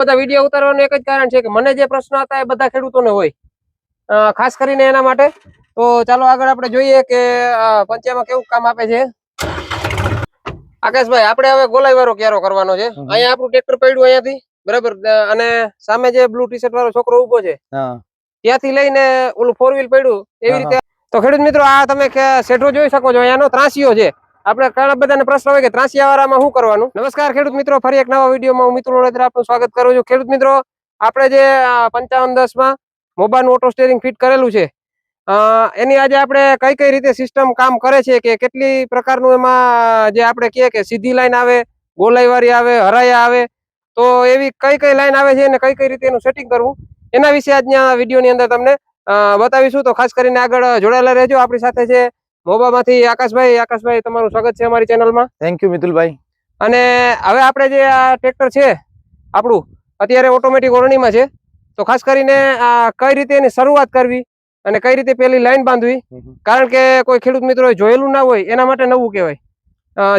બધા વિડીયો ઉતારવાનું એક જ કારણ છે કે મને જે પ્રશ્ન હતા એ બધા ખેડૂતોને હોય, ખાસ કરીને એના માટે. તો ચાલો આગળ આપણે જોઈએ કે પંચાયતમાં કેવું કામ આપે છે. આકાશભાઈ, આપણે હવે ગોલાઈ વાળો ક્યારો કરવાનો છે. અહીંયા આપણું ટ્રેક્ટર પડ્યું અહીંયાથી, બરાબર, અને સામે જે બ્લુ ટી શર્ટ વાળો છોકરો ઉભો છે ત્યાંથી લઈને ઓલું 4 વ્હીલ પડ્યું એવી રીતે. તો ખેડૂત મિત્રો, આ તમે શેઠો જોઈ શકો છો, અહીંયાનો ત્રાંસીઓ છે. આપણે ઘણા બધાને પ્રશ્ન હોય કે ત્રાંસિયા વાળામાં શું કરવાનું. નમસ્કાર ખેડૂત મિત્રો, ફરી એક નવા વિડીયોમાં હું મિતુલ વડોદરા આપનું સ્વાગત કરું છું. ખેડૂત મિત્રો, આપણે જે 5510 મોબાઈલ ઓટો સ્ટેરિંગ ફિટ કરેલું છે, એની આજે આપણે કઈ કઈ રીતે સિસ્ટમ કામ કરે છે, કે કેટલી પ્રકારનું એમાં જે આપણે કહીએ કે સીધી લાઈન આવે, ગોલાઈવાળી આવે, હરાયા આવે, તો એવી કઈ કઈ લાઈન આવે છે અને કઈ કઈ રીતે એનું સેટિંગ કરવું, એના વિશે આજના વિડીયોની અંદર તમને બતાવીશું. તો ખાસ કરીને આગળ જોડાયેલા રહેજો. આપણી સાથે છે મોબામાંથી આકાશભાઈ. આકાશભાઈ, તમારું સ્વાગત છે અમારી ચેનલમાં. Thank you મિતુલભાઈ. અને હવે આપણે જે આ ટ્રેક્ટર છે આપણું અત્યારે ઓટોમેટિક ઓરણીમાં છે, તો ખાસ કરીને કઈ રીતે એની શરૂઆત કરવી અને કઈ રીતે પેલી લાઈન બાંધવી, કારણ કે કોઈ ખેડૂત મિત્રો જોયેલું ના હોય એના માટે નવું કહેવાય,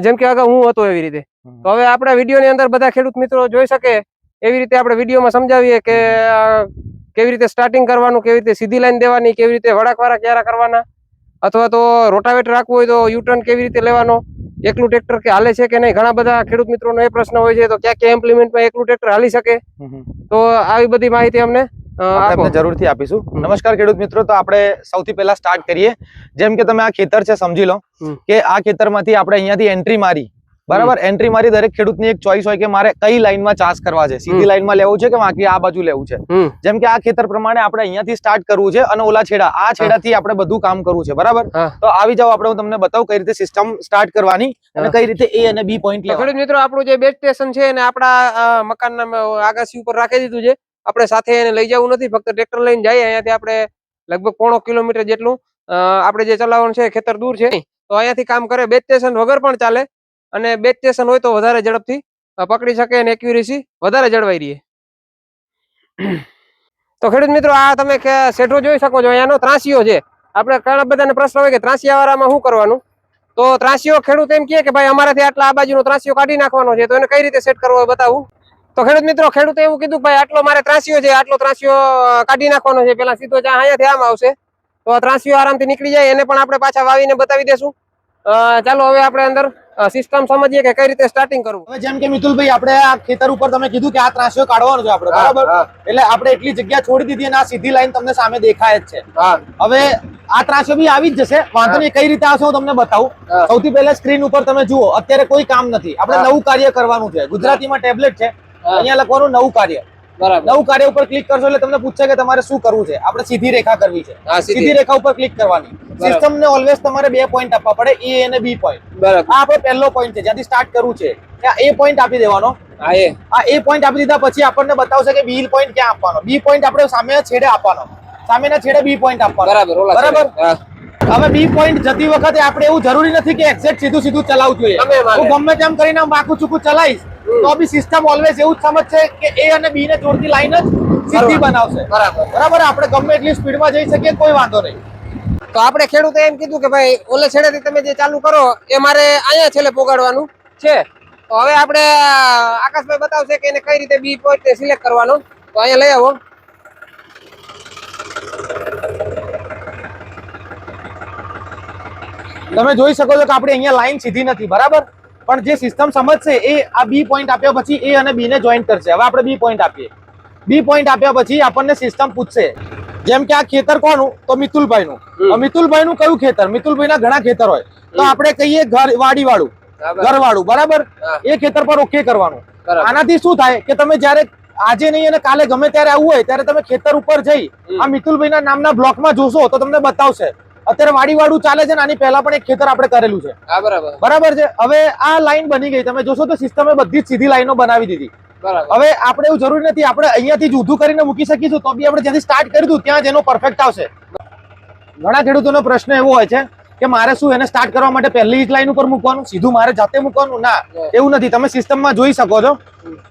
જેમ કે આગળ હું હતો એવી રીતે. તો હવે આપણા વિડીયોની અંદર બધા ખેડૂત મિત્રો જોઈ શકે એવી રીતે આપણે વિડીયોમાં સમજાવીએ કે કેવી રીતે સ્ટાર્ટિંગ કરવાનું, કેવી રીતે સીધી લાઈન દેવાની, કેવી રીતે વળાકવાળા ક્યારા કરવાના, અથવા તો રોટાવેટર રાખવું હોય તો યુટર્ન કેવી રીતે લેવાનો, એકલું ટ્રેક્ટર કે હાલે છે કે નહીં. ઘણા બધા ખેડૂત મિત્રોનો એ પ્રશ્ન હોય છે, તો ક્યાં ક્યાં ઇમ્પ્લિમેન્ટમાં એકલું ટ્રેક્ટર હાલી શકે. તો આવી બધી માહિતી અમને જરૂરથી આપીશું. નમસ્કાર ખેડૂત મિત્રો, તો આપણે સૌથી પહેલા સ્ટાર્ટ કરીએ. જેમ કે તમે આ ખેતર છે, સમજી લો કે આ ખેતરમાંથી આપણે અહીંયાથી એન્ટ્રી મારી, બરાબર. એન્ટ્રી મારી દરેક ખેડૂતની એક ચોઈસ હોય કે મારે કઈ લાઈનમાં ચાસ કરવા છે, સીધી લાઈનમાં લેવું છે કે બાકી આ બાજુ લેવું છે. જેમ કે આ ખેતર પ્રમાણે આપણે અહીંયાથી સ્ટાર્ટ કરવું છે અને ઓલા છેડા આ છેડાથી આપણે બધું કામ કરવું છે, બરાબર. તો આવી જાવ, આપણે હું તમને બતાવું કઈ રીતે સિસ્ટમ સ્ટાર્ટ કરવાની અને કઈ રીતે A અને B પોઈન્ટ લેવા. ખેડૂત મિત્રો, આપણું જે બેઝ સ્ટેશન છે એને આપણા મકાનના આગાસી ઉપર રાખી દીધું છે. આપણે સાથે એને લઈ જવું નથી, ફક્ત ટ્રેક્ટર લઈને જઈએ. અહીંયાથી આપણે લગભગ 0.5 કિલોમીટર જેટલું આપણે જે ચલાવવાનું છે, ખેતર દૂર છે, તો અહીંયાથી કામ કરે. બેઝ સ્ટેશન વગર પણ ચાલે, અને બેઝ સ્ટેશન હોય તો વધારે ઝડપથી પકડી શકે અને એક્યુરેસી વધારે જળવાઈ રહે. તો ખેડૂત મિત્રો, આ તમે શેઠો જોઈ શકો છો, અહીંયાનો ત્રાંસીઓ છે. આપણે ઘણા બધાને પ્રશ્ન હોય કે ત્રાંસિયા વાળામાં શું કરવાનું. તો ત્રાંસીઓ ખેડૂત એમ કહે કે ભાઈ અમારાથી આટલા આ બાજુનો ત્રાંસીઓ કાઢી નાખવાનો છે, તો એને કઈ રીતે સેટ કરવો બતાવું. તો ખેડૂત મિત્રો, ખેડૂતે એવું કીધું ભાઈ આટલો મારે ત્રાંસીઓ છે, આટલો ત્રાંસીઓ કાઢી નાખવાનો છે. પેલા સીધો અહીંયાથી આમ આવશે તો ત્રાંસીઓ આરામથી નીકળી જાય. એને પણ આપણે પાછા વાવીને બતાવી દેશું. ચાલો હવે આપણે અંદર સિસ્ટમ સમજીએ કે કઈ રીતે સ્ટાર્ટિંગ કરવું. હવે જેમ કે મિતુલભાઈ, આપણે આ ખેતર ઉપર તમે કીધું કે આ ત્રાંસીઓ કાઢવાનો છે આપણે, બરાબર. એટલે આપણે એટલી જગ્યા છોડી દીધી અને આ સીધી લાઈન તમને સામે દેખાય જ છે. હવે આ ત્રાંસીઓ બી આવી જ જશે, વાંધો નહીં. કઈ રીતે આવશે હું તમને બતાવું. સૌથી પહેલા સ્ક્રીન ઉપર તમે જુઓ, અત્યારે કોઈ કામ નથી, આપણે નવું કાર્ય કરવાનું છે. ગુજરાતીમાં ટેબ્લેટ છે, અહીંયા લખવાનું નવું કાર્ય. નવું કાર્ય ઉપર ક્લિક કરશો એટલે તમને પૂછશે કે તમારે શું કરવું છે. આપણે સીધી રેખા કરવી છે, સીધી રેખા ઉપર ક્લિક કરવાની. સિસ્ટમ ને ઓલવેઝ તમારે 2 પોઈન્ટ આપવા પડે, A અને B પોઈન્ટ. આ આપણો પહેલો પોઈન્ટ છે, જ્યાંથી સ્ટાર્ટ કરવું છે ત્યાં A પોઈન્ટ આપી દેવાનો. આ A પોઈન્ટ આપી દીધા પછી આપણને બતાવશે કે B પોઈન્ટ ક્યાં આપવાનો. B પોઈન્ટ આપણે સામેના છેડે આપવાનો, સામેના છેડે B પોઈન્ટ આપવાનો, બરાબર. હવે B પોઈન્ટ જતી વખતે આપણે એવું જરૂરી નથી કે એક્ઝેક્ટ સીધું સીધું ચલાવવું જોઈએ. હું ગમે તેમ કરીને બાકું ચૂકું ચલાવીશ તો બી સિસ્ટમ ઓલવેઝ એવું જ સમજશે કે A અને B ને જોડતી લાઈન જ સીધી બનાવશે, બરાબર. આપણે ગમે એટલી સ્પીડમાં જઈ શકીએ, કોઈ વાંધો નહીં. તો આપણે ખેડૂતે એમ કીધું કે ભાઈ ઓલે છેડેથી તમે જે ચાલુ કરો એ મારે અહીંયા છેલ્લે પોગાડવાનું છે. તો હવે આપણે આકાશભાઈ બતાવશે કે એને કઈ રીતે B પોઈન્ટ સિલેક્ટ કરવાનો. તો અહીંયા લઈ આવો. તમે જોઈ શકો છો કે આપણે અહીંયા લાઈન સીધી નથી, બરાબર. પણ જે સિસ્ટમ સમજશે એ આ B પોઈન્ટ આપ્યા પછી A અને B ને જોઈન્ટ કરશે. હવે આપણે B પોઈન્ટ આપીએ. B પોઈન્ટ આપ્યા પછી આપણને સિસ્ટમ પૂછશે, જેમ કે આ ખેતર કોનું, તો મિતુલભાઈનું. મિતુલભાઈનું કયું ખેતર? મિતુલભાઈના ઘણા ખેતર હોય, તો આપણે કહીએ વાડી વાળું, ઘરવાળું, બરાબર. એ ખેતર પર ઓકે કરવાનું. આનાથી શું થાય કે તમે જયારે આજે નહીં અને કાલે ગમે ત્યારે આવવું હોય ત્યારે તમે ખેતર ઉપર જઈ આ મિતુલભાઈના નામના બ્લોકમાં જોશો તો તમને બતાવશે. અત્યારે વાડી વાળું ચાલે છે ને આની પહેલા પણ એક ખેતર આપણે કરેલું છે, બરાબર છે. હવે આ લાઈન બની ગઈ, તમે જોશો તો સિસ્ટમે બધી જ સીધી લાઈનો બનાવી દીધી. હવે આપણે એવું જરૂરી નથી, આપણે અહીંયાથી જ ઊંધું કરીને મૂકી શકીશું તો બી આપણે જ્યાંથી સ્ટાર્ટ કર્યું હતું ત્યાં જ એનો પરફેક્ટ આવશે. ઘણા ખેડૂતોનો પ્રશ્ન એવો હોય છે કે મારે શું એને સ્ટાર્ટ કરવા માટે પહેલી જ લાઈન ઉપર મૂકવાનું, સીધું મારે જાતે મૂકવાનું? ના, એવું નથી. તમે સિસ્ટમમાં જોઈ શકો છો,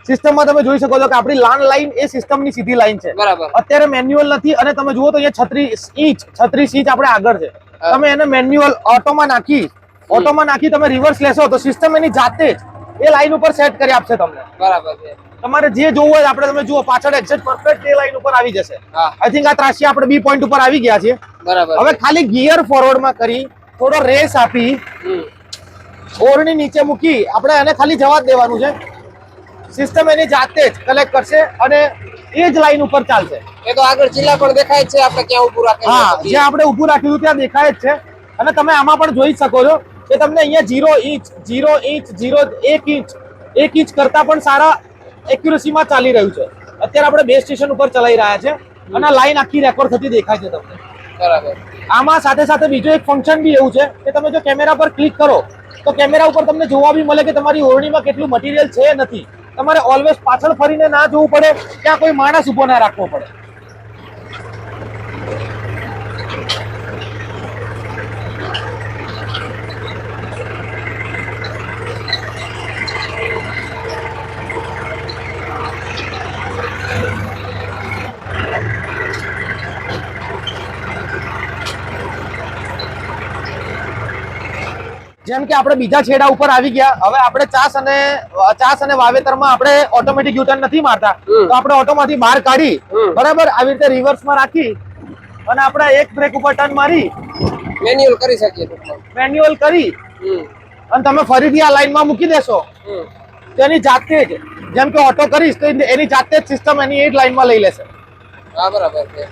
સિસ્ટમમાં તમે જોઈ શકો છો કે આપણી લાઈન એ સિસ્ટમની સીધી લાઈન છે. અત્યારે મેન્યુઅલ નથી અને તમે જુઓ તો અહીંયા 36 ઇંચ આપણે આગળ છે. તમે એને મેન્યુઅલ ઓટોમાં નાખી તમે રિવર્સ લેશો તો સિસ્ટમ એની જાતે જ એ લાઈન ઉપર સેટ કરી આપશે તમને, બરાબર છે. તમારે જે જોવું હોય આપણે તમે જુઓ પાછળ એક્ઝેક્ટ પરફેક્ટ એ લાઈન ઉપર આવી જશે. હા આઈ થિંક આ ત્રાસી આપણે બી પોઈન્ટ ઉપર આવી ગયા છે. બરાબર. હવે ખાલી ગિયર ફોરવર્ડ માં કરી થોડો રેસ આપી ઓરણી નીચે મૂકી આપણે એને ખાલી જવા જ દેવાનું છે. સિસ્ટમ એની જાતે જ કલેક્ટ કરશે અને એ જ લાઈન ઉપર ચાલશે. એ તો આગળ ચીલા પણ દેખાય જ છે આપણે ક્યાં ઊભું રાખેલું હા, જે આપણે ઊભું રાખ્યું હતું ત્યાં દેખાય જ છે. અને તમે આમાં પણ જોઈ શકો છો કે તમને અહીંયા 0 ઇંચ 1 ઇંચ કરતા પણ સારા એક્યુરેસીમાં ચાલી રહ્યું છે. અત્યારે આપણે બેઝ સ્ટેશન ઉપર ચલાવી રહ્યા છે અને આ લાઈન આખી રેકોર્ડ થતી દેખાય છે તમને. બરાબર. આમાં સાથે સાથે બીજું એક ફંક્શન બી એવું છે કે તમે જો કેમેરા પર ક્લિક કરો તો કેમેરા ઉપર તમને જોવા બી મળે કે તમારી ઓરણીમાં કેટલું મટીરિયલ છે નથી. તમારે ઓલવેઝ પાછળ ફરીને ના જોવું પડે, ત્યાં કોઈ માણસ ઉભો ના રાખવો પડે. જેમ કે આપણે બીજા છેડા ઉપર આવી ગયા. હવે આપણે ચાસ અને વાવેતરમાં આપણે ઓટોમેટિક યુટર્ન નથી મારતા, તો આપણે ઓટોમાંથી બહાર કાઢી બરાબર આવી રીતે રિવર્સમાં રાખી અને આપણે એક બ્રેક ઉપર ટર્ન મારી મેન્યુઅલ કરી શકીએ. મેન્યુઅલ કરી અને તમે ફરીથી આ લાઈનમાં મૂકી દેશો તો એની જાતે જ, જેમ કે ઓટો કરીશ તો એની જાતે જ સિસ્ટમ એની એ જ લાઈનમાં લઈ લેશે. હા બરાબર છે.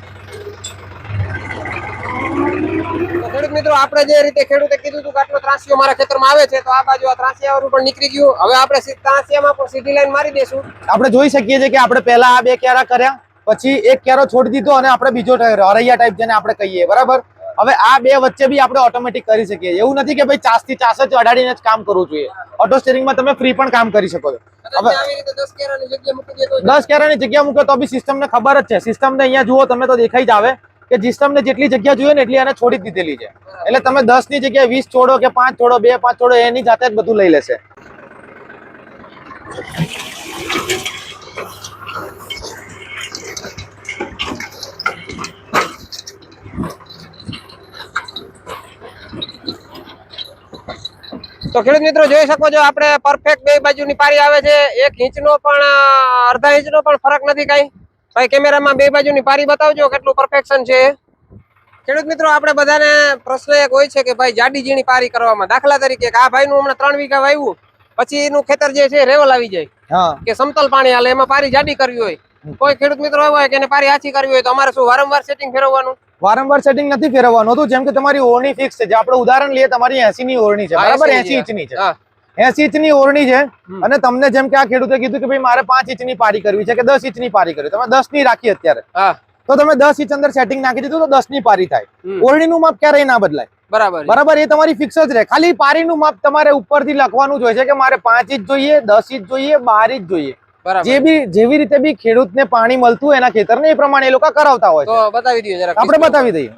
ખેડૂત મિત્રો, આપણે જે રીતે ખેડૂતે કીધું હતું કે આટલો ત્રાંસીઓ મારા ખેતરમાં આવે છે, તો આ બાજુ આ ત્રાંસિયાવાળું પણ નીકળી ગયું. હવે આપણે ત્રાંસિયામાં પણ સીધી લાઈન મારી દેશું. આપણે જોઈ શકીએ છીએ કે આપણે પહેલા આ બે ક્યારા કર્યા, પછી એક ક્યારો છોડી દીધો અને આપણે બીજો હરૈયા ટાઈપ જેને આપણે કહીએ બરાબર. હવે આ બે વચ્ચે બી આપણે ઓટોમેટિક કરી શકીએ. એવું નથી કે ભાઈ ચાસ થી ચાસ જ અડાડીને જ કામ કરવું જોઈએ. ઓટો સ્ટીરિંગમાં તમે ફ્રી પણ કામ કરી શકો છો. હવે 10 ક્યારાની જગ્યા મૂકી દે તો 10 ક્યારાની જગ્યા મૂકો તો બી સિસ્ટમને ખબર જ છે. સિસ્ટમને અહીંયા જુઓ તમે તો દેખાઈ જ આવે કે સિસ્ટમને જેટલી જગ્યા જોઈએ ને એટલી એને છોડી દીધેલી છે. એટલે તમે 10 ની જગ્યાએ 20 છોડો કે 5 છોડો 2-5 છોડો એની જાતે જ બધું લઈ લેશે. તો ખેડૂત મિત્રો જોઈ શકો છો આપણે પરફેક્ટ બે બાજુની પારી આવે છે. 1 ઇંચનો પણ અડધા ઇંચનો પણ ફરક નથી કાંઈ. ભાઈ કેમેરામાં બે બાજુની પારી બતાવજો કેટલું પરફેક્શન છે. ખેડૂત મિત્રો, આપણે બધાને પ્રશ્ન એક હોય છે કે ભાઈ જાડી ઝીણી પારી કરવામાં, દાખલા તરીકે આ ભાઈનું હમણાં 3 વીઘા વાવ્યું પછી એનું ખેતર જે છે રેવલ આવી જાય કે સમતલ પાણી હાલે, એમાં પારી જાડી કરવી હોય, કોઈ ખેડૂત મિત્રો એવો હોય કે એને પારી આછી કરવી હોય, તો અમારે શું વારંવાર સેટિંગ ફેરવવાનું? વારંવાર સેટિંગ નથી ફેરવવાનું હતું. જેમ કે તમારી ઓરણી ફિક્સ છે. જે આપણે ઉદાહરણ લઈએ, તમારી 80 ની ઓરણી છે બરાબર, 80 ઇંચની છે, 80 ઇંચની ઓરણી છે અને તમને જેમ કે આ ખેડૂતે કીધું કે ભાઈ મારે 5 ઇંચની પારી કરવી છે કે 10 ઇંચની પારી કરવી, તમે 10 ની રાખી અત્યારે, તો તમે 10 ઇંચ અંદર સેટિંગ નાખી દીધું તો 10 ની પારી થાય. ઓરણીનું માપ ક્યારેય ના બદલાય. બરાબર, એ તમારી ફિક્સ જ રહે. ખાલી પારીનું માપ તમારે ઉપરથી લખવાનું જ હોય છે કે મારે 5 ઇંચ જોઈએ, 10 ઇંચ જોઈએ, 12 ઇંચ જોઈએ. જેવી રીતે બી ખેડૂતને પાણી મળતું એના ખેતરને એ પ્રમાણે એ લોકો કરાવતા હોય છે. બતાવી દઈએ જરા, આપણે બતાવી દઈએ.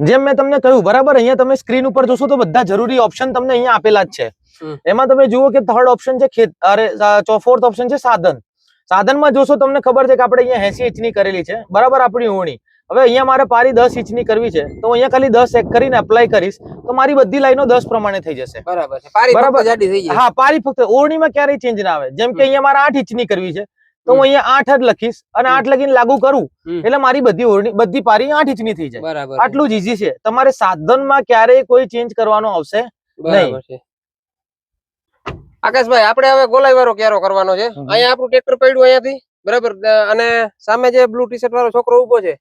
જેમ મેં તમને કહ્યું બરાબર, અહીંયા તમે સ્ક્રીન ઉપર જોશો તો બધા જરૂરી ઓપ્શન તમને અહીંયા આપેલા જ છે. એમાં તમે જુઓ કે થર્ડ ઓપ્શન છે ફોર્થ ઓપ્શન છે સાધન. સાધનમાં જોશો તમને ખબર છે કે આપણે અહીંયા 80 ઇંચની કરેલી છે બરાબર આપણી ઓરણી. હવે અહીંયા મારે પારી 10 ઇંચની કરવી છે, તો અહીંયા ખાલી 10 એક કરીને એપ્લાય કરીશ તો મારી બધી લાઈનો 10 પ્રમાણે થઈ જશે. બરાબર, જાડી થઈ જાય. હા, પારી ફક્ત ઓરણીમાં ક્યારેય ચેન્જ ના આવે. જેમ કે અહીંયા મારે 8 ઇંચની કરવી છે તો હું અહીંયા 8 જ લખીશ અને 8 લખીને લાગુ કરું એટલે મારી બધી પારી 8 ઇંચની થઈ જાય. આટલું જ ઈઝી છે. તમારે સાધનમાં ક્યારેય કોઈ ચેન્જ કરવાનો આવશે નહીં. આકાશભાઈ, આપણે હવે ગોલાઈ વાળો ક્યારો કરવાનો છે. અહીંયા આપણું ટ્રેક્ટર પડ્યું અહીંયાથી બરાબર, અને સામે જે બ્લુ ટી શર્ટ વાળો છોકરો ઉભો છે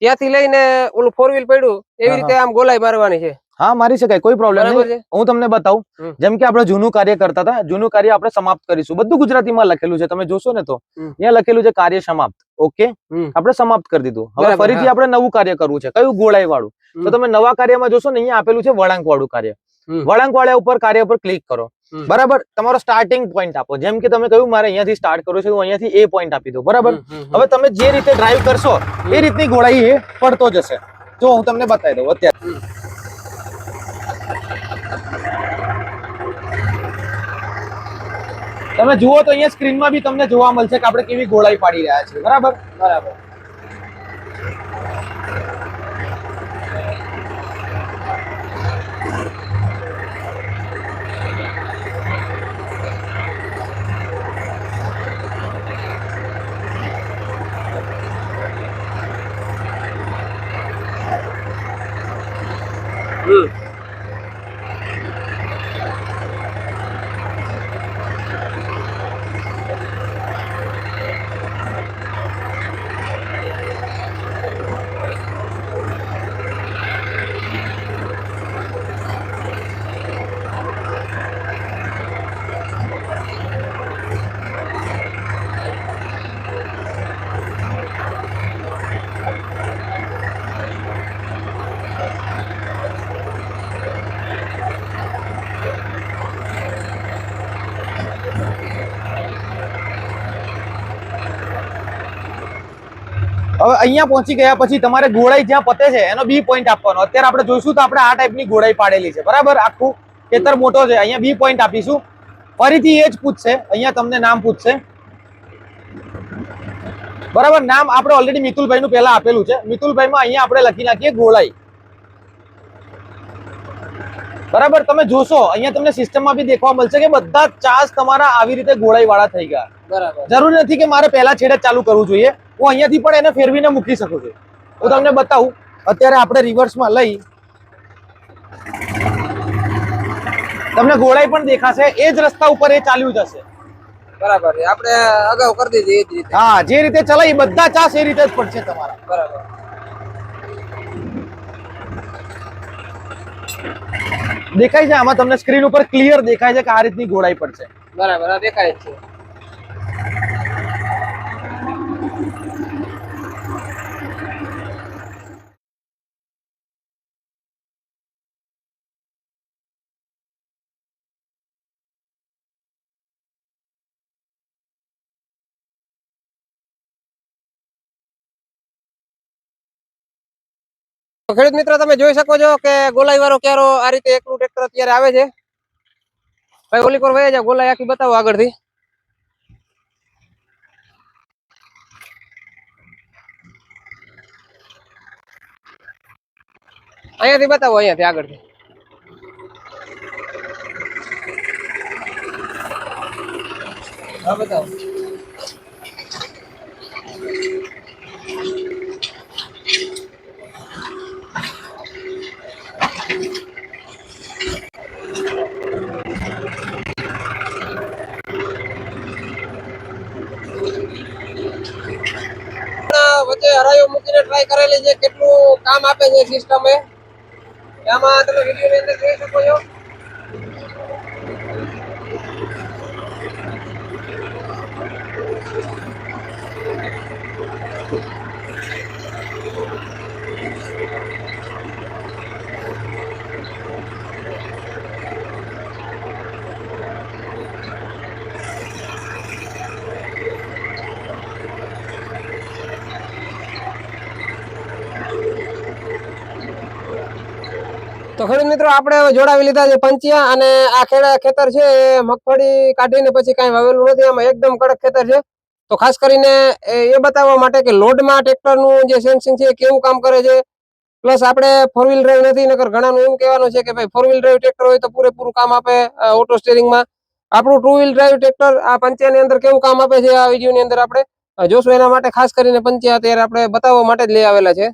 ત્યાંથી લઈને ઓલું 4 વ્હીલ પડ્યું એવી રીતે આમ ગોલાઈ મારવાની છે. હા, મારી શકાય, કોઈ પ્રોબ્લેમ નહીં. હું તમને બતાવું. જેમ કે આપણે જૂનું કાર્ય કરતા હતા, જૂનું કાર્ય આપણે સમાપ્ત કરીશું. બધું ગુજરાતીમાં લખેલું છે, તમે જોશો ને તો અહીંયા લખેલું છે કાર્ય સમાપ્ત. ઓકે, આપણે સમાપ્ત કરી દીધું. હવે ફરીથી આપણે નવું કાર્ય કરવું છે. કયું? ગોળાઈ વાળું. તો તમે નવા કાર્યમાં જોશો ને અહીંયા આપેલું છે વળાંક વાળું કાર્ય. વળાંક વાળા ઉપર કાર્ય પર ક્લિક કરો. બરાબર, તમારો સ્ટાર્ટિંગ પોઈન્ટ આપો. જેમ કે તમે કહ્યું મારે અહીંયાથી સ્ટાર્ટ કરવું છે, હું અહીંયાથી એ પોઈન્ટ આપી દઉં. બરાબર, હવે તમે જે રીતે ડ્રાઈવ કરશો એ રીતની ગોળાઈ એ પડતો જશે. જો હું તમને બતાવી દઉં અત્યારે. તમે જુઓ તો અહીંયા સ્ક્રીનમાં બી તમને જોવા મળશે કે આપણે કેવી ગોળાઈ પાડી રહ્યા છીએ. બરાબર. હવે અહીંયા પહોંચી ગયા પછી તમારે ગોળાઈ જ્યાં પતે છે એનો બી પોઈન્ટ આપવાનો. અત્યારે આપણે જોઈશું તો આપણે આ ટાઈપની ગોળાઈ પાડેલી છે, બરાબર. આખું ખેતર મોટો છે, અહીંયા બી પોઈન્ટ આપીશું. ફરીથી એ જ પૂછશે, અહીંયા તમને નામ પૂછશે, બરાબર. નામ આપણે ઓલરેડી મિતુલભાઈ નું પહેલા આપેલું છે. મિતુલભાઈ માં અહીંયા આપણે લખી નાખીએ ગોળાઈ, બરાબર. તમે જોશો અહીંયા તમને સિસ્ટમમાં બી દેખવા મળશે કે બધા ચાસ તમારા આવી રીતે ગોળાઈ વાળા થઈ ગયા. બરાબર. જરૂરી નથી કે મારે પહેલા છેડે ચાલુ કરવું જોઈએ, હું અહીંયાથી પણ એને ફેરવીને મૂકી શકું છું. હું તમને બતાવું. અત્યારે આપણે રિવર્સમાં લઈ, તમને ગોળાઈ પણ દેખાશે. એ જ રસ્તા ઉપર એ ચાલ્યું જશે, બરાબર. આપણે અગાઉ કરી દીધી એ જ રીતે. હા, જે રીતે ચલાવી બધા ચાસ એ રીતે જ પડશે તમારા. બરાબર. દેખાય છે આમાં તમને સ્ક્રીન ઉપર ક્લિયર દેખાય છે કે આ રીતની ગોળાઈ પડશે. બરાબર, આ દેખાય છે. ખેડૂત મિત્રો તમે જોઈ શકો છો કે ગોલાઈ વાળો ક્યારો આ રીતે એકલું ટ્રેક્ટર અત્યારે આવે છે. ભાઈ ઓલી કોર વહી જાવ, ગોલાઈ આખી બતાવો આગળથી. અહીંયાથી બતાવો, અહીંયાથી આગળથી. હા બતાવો. વચ્ચે હરાયો મૂકીને ટ્રાય કરેલી છે, કેટલું કામ આપે છે સિસ્ટમ એ. આમાં તમે વિડીયો ની અંદર જોઈ શકો છો. તો ખેડૂત મિત્રો આપણે જોડાવી લીધા છે પંચિયા, અને આ ખેતર છે એ મગફળી કાઢીને પછી કઈ વાવેલું નથી, આમાં એકદમ કડક ખેતર છે. તો ખાસ કરીને એ બતાવવા માટે કે લોડમાં ટ્રેક્ટરનું જે સેન્સિંગ છે કેવું કામ કરે છે. પ્લસ આપણે 4 વ્હીલ ડ્રાઈવ નથી, નકર ઘણાનું એવું કહેવાનું છે કે ભાઈ 4 વ્હીલ ડ્રાઈવ ટ્રેક્ટર હોય તો પૂરેપૂરું કામ આપે ઓટો સ્ટીરિંગમાં. આપણું 2 વ્હીલ ડ્રાઈવ ટ્રેક્ટર આ પંચિયાની અંદર કેવું કામ આપે છે આ વિડીયોની અંદર આપણે જોશું. એના માટે ખાસ કરીને પંચિયા અત્યારે આપણે બતાવવા માટે જ લઈ આવેલા છે.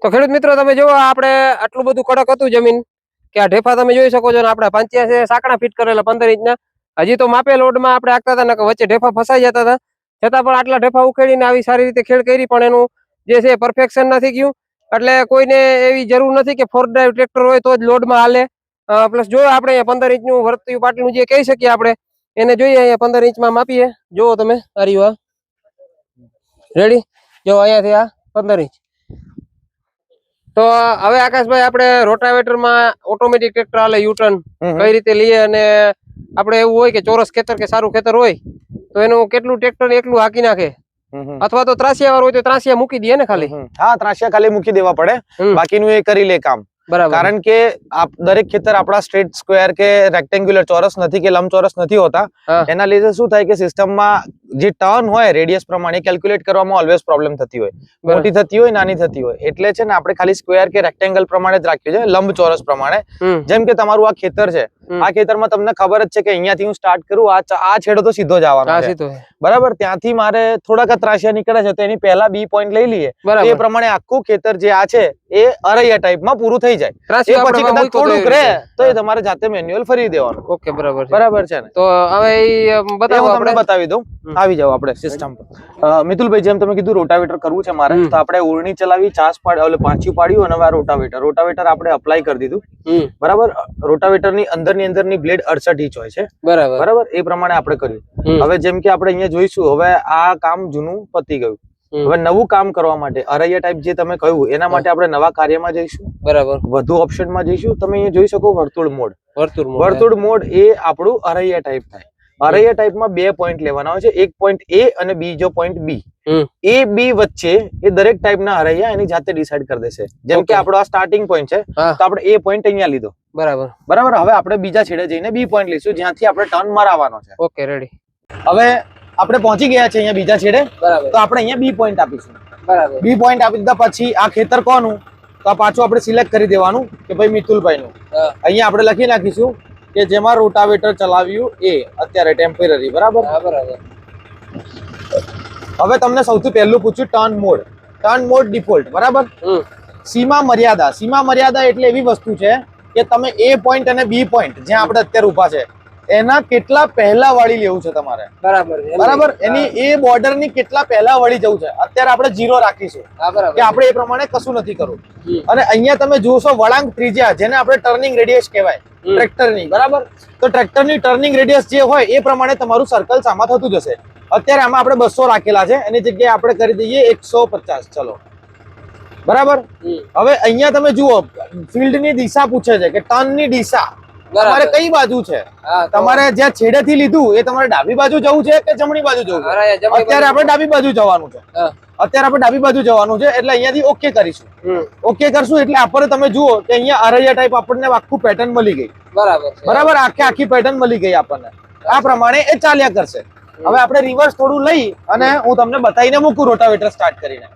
તો ખેડૂત મિત્રો તમે જુઓ, આપણે આટલું બધું કડક હતું જમીન કે આ ઢેફા તમે જોઈ શકો છો ને આપણે પંચિયા છે સાંકડા ફિટ કરેલા 15 ઇંચના. હજી તો માપે લોડમાં આપણે આખતા હતા ને વચ્ચે ઢેફા ફસાઈ જતા હતા, છતાં પણ આટલા ઢેફા ઉખેડીને આવી સારી રીતે ખેડ કરી, પણ એનું જે છે પરફેક્શન નથી ગયું. એટલે કોઈને એવી જરૂર નથી કે 4 ડ્રાઈવ ટ્રેક્ટર હોય તો જ લોડમાં હાલે. પ્લસ જો આપણે અહીંયા 15 ઇંચનું વર્તી પાટલું જે કહી શકીએ આપણે એને જોઈએ, અહીંયા 15 ઇંચમાં માપીએ. જુઓ તમે આ રહ્યું, રેડી. જો અહીંયાથી આ 15 ઇંચ. તો હવે આકાશભાઈ આપણે રોટાવેટરમાં ઓટોમેટિક ટ્રેક્ટર હાલે યુટર્ન કઈ રીતે લઈએ, અને આપણે એવું હોય કે ચોરસ ખેતર કે સારું ખેતર હોય તો એનું કેટલું ટ્રેક્ટર એકલું હાકી નાખે, અથવા તો ત્રાસિયા વાળું હોય તો ત્રાસિયા મૂકી દે ને ખાલી. હા, ત્રાસિયા ખાલી મૂકી દેવા પડે, બાકીનું એ કરી લે કામ. બરાબર. કારણ કે દરેક ખેતર આપણા સ્ટ્રેટ સ્ક્વેર કે રેક્ટેન્ગ્યુલર ચોરસ નથી કે લંબચોરસ નથી હોતા. એના લીધે શું થાય કે સિસ્ટમમાં જે ટર્ન હોય રેડિયસ પ્રમાણે કેલ્ક્યુલેટ કરવામાં ઓલવેઝ પ્રોબ્લેમ થતી હોય, મોટી થતી હોય નાની થતી હોય. એટલે છે ને આપણે ખાલી સ્ક્વેર કે રેક્ટેંગલ પ્રમાણે જ રાખ્યું છે, લંબચોરસ પ્રમાણે. જેમ કે તમારું આ ખેતર છે, આ ખેતરમાં તમને ખબર જ છે કે અહીંયાથી હું સ્ટાર્ટ કરું, આ છેડો તો સીધો જ આવવાનો છે, બરાબર. ત્યાંથી મારે થોડાક ત્રાસિયા નીકળે છે તો એની પહેલા બી પોઈન્ટ લઈ લઈએ, એ પ્રમાણે આખું ખેતર જે આ છે એ અરૈયા ટાઈપમાં પૂરું થઈ જાય. એ પછી કદાચ થોડુંક રહે તો એ તમારે જાતે મેન્યુઅલ ફરી દેવાનું. ઓકે, બરાબર છે ને? તો હવે બતાવો, તમને બતાવી દઉં. આવી જાવ આપણે સિસ્ટમ પર. મિતુલભાઈ, જેમ તમે કીધું રોટાવેટર કરવું છે મારે, તો આપણે ઓળણી ચલાવી, પાંચિયું પાડ્યું અને હવે રોટાવેટર આપણે અપ્લાય કરી દીધું. બરાબર. રોટાવેટરની અંદરની બ્લેડ 68 ઇંચ હોય છે. બરાબર. એ પ્રમાણે આપણે કર્યું. હવે જેમ કે આપણે અહીંયા જોઈશું, હવે આ કામ જૂનું પતી ગયું. હવે નવું કામ કરવા માટે અરૈયા ટાઈપ જે તમે કહ્યું એના માટે આપણે નવા કાર્યમાં જઈશું. બરાબર. વધુ ઓપ્શનમાં જઈશું. તમે અહીંયા જોઈ શકો વર્તુળ મોડ એ આપણું અરૈયા ટાઈપ થાય. અરૈયા ટાઈપમાં 2 પોઈન્ટ લેવાના હોય છે, એક પોઈન્ટ એ અને બીજો પોઈન્ટ બી. એ બી વચ્ચે એ દરેક ટાઈપના અરૈયા એની જાતે ડિસાઈડ કરી દેશે. જેમ કે આપણો આ સ્ટાર્ટિંગ પોઈન્ટ છે, તો આપણે એ પોઈન્ટ અહીંયા લીધો. બરાબર. હવે આપણે બીજા છેડે જઈને બી પોઈન્ટ લઈશું, જ્યાંથી આપણે ટર્ન મારવાનો છે. Okay, ready. હવે આપણે પહોંચી ગયા છે અહીંયા બીજા છેડે, તો આપણે અહીંયા બી પોઈન્ટ આપીશું. બી પોઈન્ટ આપી દીધા પછી આ ખેતર કોનું, તો આ પાછું આપણે સિલેક્ટ કરી દેવાનું કે ભાઈ મિતુલભાઈ નું. અહીંયા આપણે લખી નાખીશું કે જેમાં રોટાવેટર ચલાવ્યું એ અત્યારે ટેમ્પરરી. બરાબર. હવે તમને સૌથી પહેલું પૂછ્યું ટર્ન મોડ ડિફોલ્ટ. બરાબર. સીમા મર્યાદા એટલે એવી વસ્તુ છે કે તમે એ પોઈન્ટ અને બી પોઈન્ટ જ્યાં આપણે અત્યારે ઉભા છે એના કેટલા પહેલા વળી લેવું છે તમારે. બરાબર. એની એ બોર્ડર ની કેટલા પહેલા વળી જવું છે. અત્યારે આપણે 0 રાખીશું કે આપણે એ પ્રમાણે કશું નથી કરવું. અને અહીંયા તમે જોશો વળાંક ત્રિજ્યા, જેને આપણે ટર્નિંગ રેડિયસ કહેવાય ટ્રેક્ટરની. બરાબર. તો ટ્રેક્ટરની ટર્નિંગ રેડિયસ જે હોય એ પ્રમાણે તમારું સર્કલ આમાં થતું જશે. અત્યારે આમાં આપણે 200 રાખેલા છે, એની જગ્યાએ આપણે કરી દઈએ 150. ચલો. બરાબર. હવે અહીંયા તમે જુઓ ફિલ્ડ ની દિશા પૂછે છે કે ટર્ન ની દિશા તમારે કઈ બાજુ છે. તમારે જ્યાં છેડેથી લીધું એ તમારે ડાબી બાજુ જવું છે કે જમણી બાજુ જવું છે. અત્યારે આપણે ડાબી બાજુ જવાનું છે. એટલે અહીંયાથી ઓકે કરીશું. ઓકે કરશું એટલે આપણે તમે જુઓ કે અહીંયા અરૈયા ટાઈપ આપણને આખું પેટર્ન મળી ગઈ. બરાબર. આખી પેટર્ન મળી ગઈ આપણને. આ પ્રમાણે એ ચાલ્યા કરશે. હવે આપણે રિવર્સ થોડું લઈ અને હું તમને બતાવીને મૂકું રોટાવેટર સ્ટાર્ટ કરીને.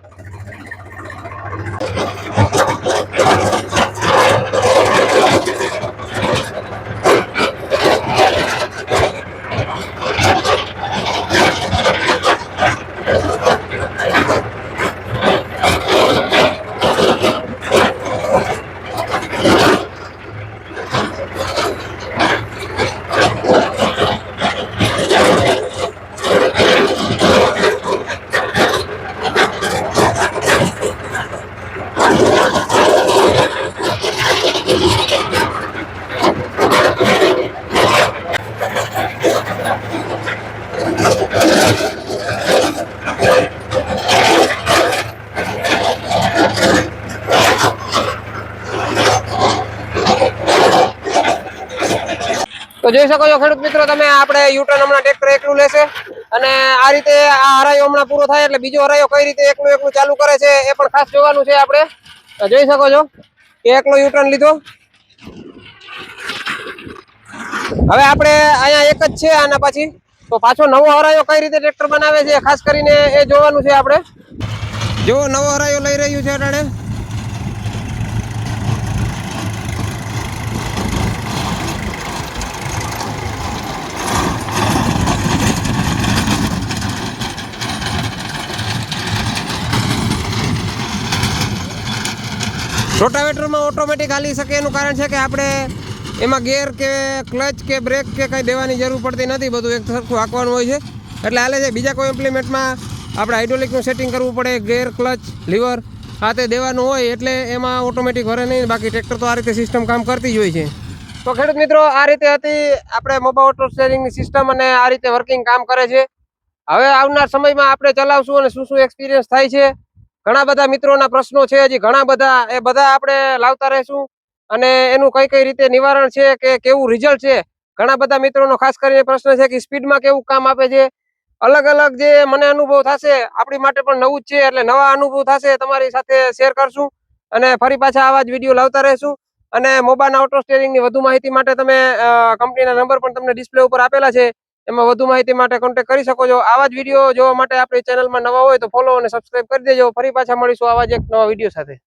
તો જોઈ શકો છો ખેડૂત મિત્રો તમે, આપણે યુટર્ન હમણાં ટ્રેક્ટર એકલું લેશે અને આ રીતે આ હરાયો હમણાં પૂરો થાય એટલે બીજો હરાયો કઈ રીતે એકલું ચાલુ કરે છે એ પણ ખાસ જોવાનું છે. આપણે જોઈ શકો છો કે એકલો યુટર્ન લીધો. હવે આપણે અહીંયા એક જ છે આના પછી, તો પાછો નવો હરાયો કઈ રીતે ટ્રેક્ટર બનાવે છે ખાસ કરીને એ જોવાનું છે. આપણે જો નવો હરાયો લઈ રહ્યું છે અટાણે. રોટાવેટરમાં ઓટોમેટિક હાલી શકે એનું કારણ છે કે આપણે એમાં ગેર કે ક્લચ કે બ્રેક કે કંઈ દેવાની જરૂર પડતી નથી. બધું એક સરખું હાંકવાનું હોય છે એટલે હાલે છે. બીજા કોઈ ઇમ્પ્લિમેન્ટમાં આપણે હાઇડ્રોલિકનું સેટિંગ કરવું પડે, ગેર ક્લચ લીવર આ તે દેવાનું હોય એટલે એમાં ઓટોમેટિક વરે નહીં. બાકી ટ્રેક્ટર તો આ રીતે સિસ્ટમ કામ કરતી જ હોય છે. તો ખેડૂત મિત્રો આ રીતે હતી આપણે મોબાઈલ ઓટો સ્ટેરિંગની સિસ્ટમ અને આ રીતે વર્કિંગ કામ કરે છે. હવે આવનાર સમયમાં આપણે ચલાવશું અને શું એક્સપિરિયન્સ થાય છે. ઘણા બધા મિત્રોના પ્રશ્નો છે, હજી ઘણા બધા, એ બધા આપણે લાવતા રહીશું અને એનું કઈ રીતે નિવારણ છે કે કેવું રિઝલ્ટ છે. ઘણા બધા મિત્રોનો ખાસ કરીને પ્રશ્ન છે કે સ્પીડમાં કેવું કામ આપે છે. અલગ અલગ જે મને અનુભવ થશે આપણી માટે પણ નવું જ છે એટલે નવા અનુભવ થશે તમારી સાથે શેર કરશું અને ફરી પાછા આવા જ વિડીયો લાવતા રહીશું. અને મોબાઈલ ઓટો સ્ટેરિંગની વધુ માહિતી માટે તમે કંપનીના નંબર પણ તમને ડિસ્પ્લે ઉપર આપેલા છે, એમાં વધુ માહિતી માટે કોન્ટેક્ટ કરી શકો છો. આવા જ વિડીયો જોવા માટે આપણી ચેનલમાં નવા હોય તો ફોલો અને સબસ્ક્રાઇબ કરી દેજો. ફરી પાછા મળીશું આવા જ એક નવા વિડીયો સાથે.